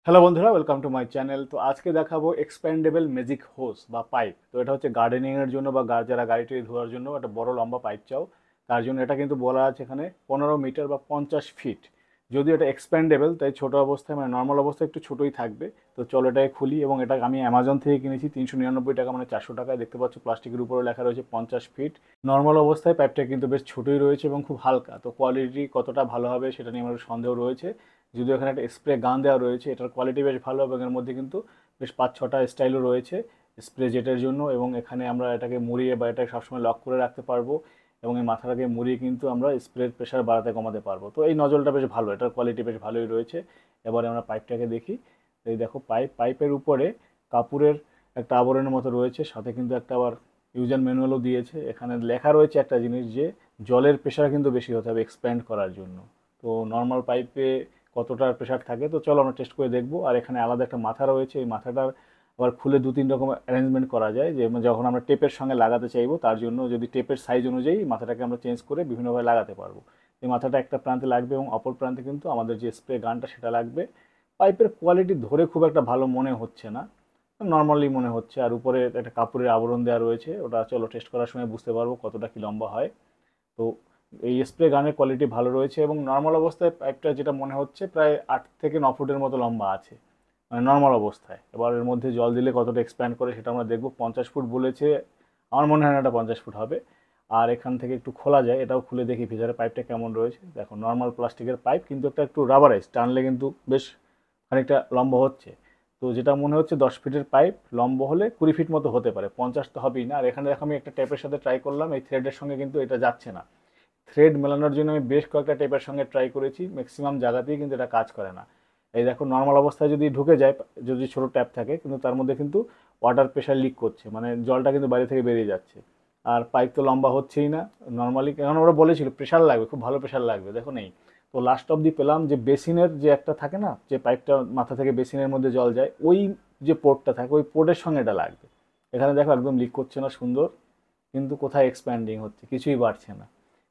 Hello বন্ধুরা, welcome to my channel. তো আজকে দেখাবো এক্সপ্যান্ডেবল ম্যাজিক হোস বা পাইপ। তো এটা হচ্ছে গার্ডেনিং এর জন্য বা যারা গাড়ি টাড়ি ধোয়ার জন্য একটা বড় লম্বা পাইপ চাও, তার জন্য এটা কিন্তু বলা আছে এখানে 15 মিটার বা 50 ফিট। যদিও এটা এক্সপ্যান্ডেবল, তাই ছোট অবস্থায় মানে নর্মাল অবস্থায় একটু ছোটোই থাকবে। তো চলো এটাকে খুলি, এবং এটা আমি অ্যামাজন থেকে কিনেছি 399 টাকা, মানে 400 টাকায়। দেখতে পাচ্ছ প্লাস্টিকের উপরে লেখা রয়েছে 50 ফিট। নর্মাল অবস্থায় পাইপটা কিন্তু বেশ ছোটোই রয়েছে এবং খুব হালকা। তো কোয়ালিটি কতটা ভালো হবে সেটা নিয়ে আমার সন্দেহ রয়েছে। যদিও এখানে একটা স্প্রে গান দেওয়া রয়েছে, এটার কোয়ালিটি বেশ ভালো, এবং এর মধ্যে কিন্তু বেশ 5-6টা স্টাইলও রয়েছে স্প্রে জেটের জন্য। এবং এখানে আমরা এটাকে মুড়িয়ে বা এটাকে সবসময় লক করে রাখতে পারবো, এবং এই মাথাটাকে মুড়িয়ে কিন্তু আমরা স্প্রের প্রেশার বাড়াতে কমাতে পারবো। তো এই নজলটা বেশ ভালো, এটার কোয়ালিটি বেশ ভালোই রয়েছে। এবারে আমরা পাইপটাকে দেখি। এই দেখো পাইপের উপরে কাপড়ের একটা আবরণের মতো রয়েছে, সাথে কিন্তু একটা আবার ইউজার ম্যানুয়ালও দিয়েছে। এখানে লেখা রয়েছে একটা জিনিস, যে জলের প্রেশার কিন্তু বেশি হতে হবে এক্সপ্যান্ড করার জন্য। তো নর্মাল পাইপে কতটা প্রেশার থাকে, তো চলো আমরা টেস্ট করে দেখবো। আর এখানে আলাদা একটা মাথা রয়েছে, এই মাথাটার আবার খুলে 2-3 রকম অ্যারেঞ্জমেন্ট করা যায়, যে যখন আমরা টেপের সঙ্গে লাগাতে চাইবো তার জন্য যদি টেপের সাইজ অনুযায়ী মাথাটাকে আমরা চেঞ্জ করে বিভিন্নভাবে লাগাতে পারবো। এই মাথাটা একটা প্রান্তে লাগবে এবং অপর প্রান্তে কিন্তু আমাদের যে স্প্রে গানটা সেটা লাগবে। পাইপের কোয়ালিটি ধরে খুব একটা ভালো মনে হচ্ছে না, নর্মালি মনে হচ্ছে। আর উপরে একটা কাপড়ের আবরণ দেওয়া রয়েছে, ওটা চলো টেস্ট করার সময় বুঝতে পারবো কতটা কি লম্বা হয়। তো এই স্প্রে গানের কোয়ালিটি ভালো রয়েছে, এবং নর্মাল অবস্থায় পাইপটা যেটা মনে হচ্ছে প্রায় 8 থেকে 9 ফুটের মতো লম্বা আছে, মানে নর্মাল অবস্থায়। এবার এর মধ্যে জল দিলে কতটা এক্সপ্যান্ড করে সেটা আমরা দেখবো। 50 ফুট বলেছে, আমার মনে হয় না এটা 50 ফুট হবে। আর এখান থেকে একটু খোলা যায়, এটাও খুলে দেখি ভিতরে পাইপটা কেমন রয়েছে। দেখো নর্মাল প্লাস্টিকের পাইপ, কিন্তু একটা একটু রাবারাইজ, টানলে কিন্তু বেশ খানিকটা লম্বা হচ্ছে। তো যেটা মনে হচ্ছে 10 ফিটের পাইপ লম্বা হলে 20 ফিট মতো হতে পারে, 50 তো হবেই না। আর এখানে দেখো আমি একটা ট্যাপের সাথে ট্রাই করলাম, এই থ্রেডের সঙ্গে কিন্তু এটা যাচ্ছে না। থ্রেড মেলানোর জন্য আমি বেশ কয়েকটা টেপের সঙ্গে ট্রাই করেছি, ম্যাক্সিমাম জায়গাতেই কিন্তু এটা কাজ করে না। এই দেখো নর্মাল অবস্থায় যদি ঢুকে যায়, যদি ছোট ট্যাপ থাকে, কিন্তু তার মধ্যে কিন্তু ওয়াটার প্রেশার লিক করছে, মানে জলটা কিন্তু বাইরে থেকে বেরিয়ে যাচ্ছে। আর পাইপ তো লম্বা হচ্ছেই না নর্মালি, কারণ ওরা বলেছিল প্রেশার লাগবে, খুব ভালো প্রেশার লাগবে, দেখো নেই। তো লাস্ট অবধি পেলাম যে বেসিনের যে একটা থাকে না, যে পাইপটা মাথা থেকে বেসিনের মধ্যে জল যায়, ওই যে পোর্টটা থাকে ওই পোর্টের সঙ্গে এটা লাগবে। এখানে দেখো একদম লিক করছে না, সুন্দর। কিন্তু কোথায় এক্সপ্যান্ডিং হচ্ছে, কিছুই বাড়ছে না।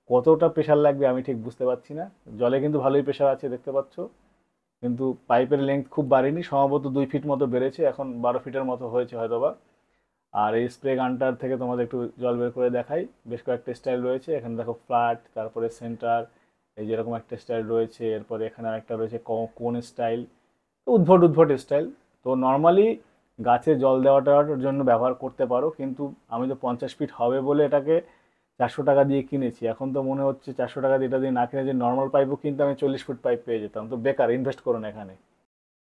কতটা প্রেশার লাগবে আমি ঠিক বুঝতে পারছি না। জলে কিন্তু ভালোই প্রেশার আছে দেখতে পাচ্ছ, কিন্তু পাইপের লেন্থ খুব বাড়েনি, সম্ভবত 2 ফিট মতো বেড়েছে, এখন 12 ফিটের মতো হয়েছে হয়তোবা। আর এই স্প্রে গানটার থেকে তোমাদের একটু জল বের করে দেখাই। বেশ কয়েকটা স্টাইল রয়েছে, এখানে দেখো ফ্ল্যাট, তারপরে সেন্টার, এই যেরকম একটা স্টাইল রয়েছে, এরপরে এখানে একটা রয়েছে কোন স্টাইল, উদ্ভট উদ্ভট স্টাইল। তো নর্মালি গাছে জল দেওয়াটার জন্য ব্যবহার করতে পারো, কিন্তু আমি তো 50 ফিট হবে বলে এটাকে 400 টাকা দিয়ে কিনেছি। এখন তো মনে হচ্ছে 400 টাকা দিয়ে এটা দিয়ে না কিনে যে নর্মাল পাইপও কিন্তু আমি 40 ফুট পাইপ পেয়ে যেতাম। তো বেকার, ইনভেস্ট করো না এখানে।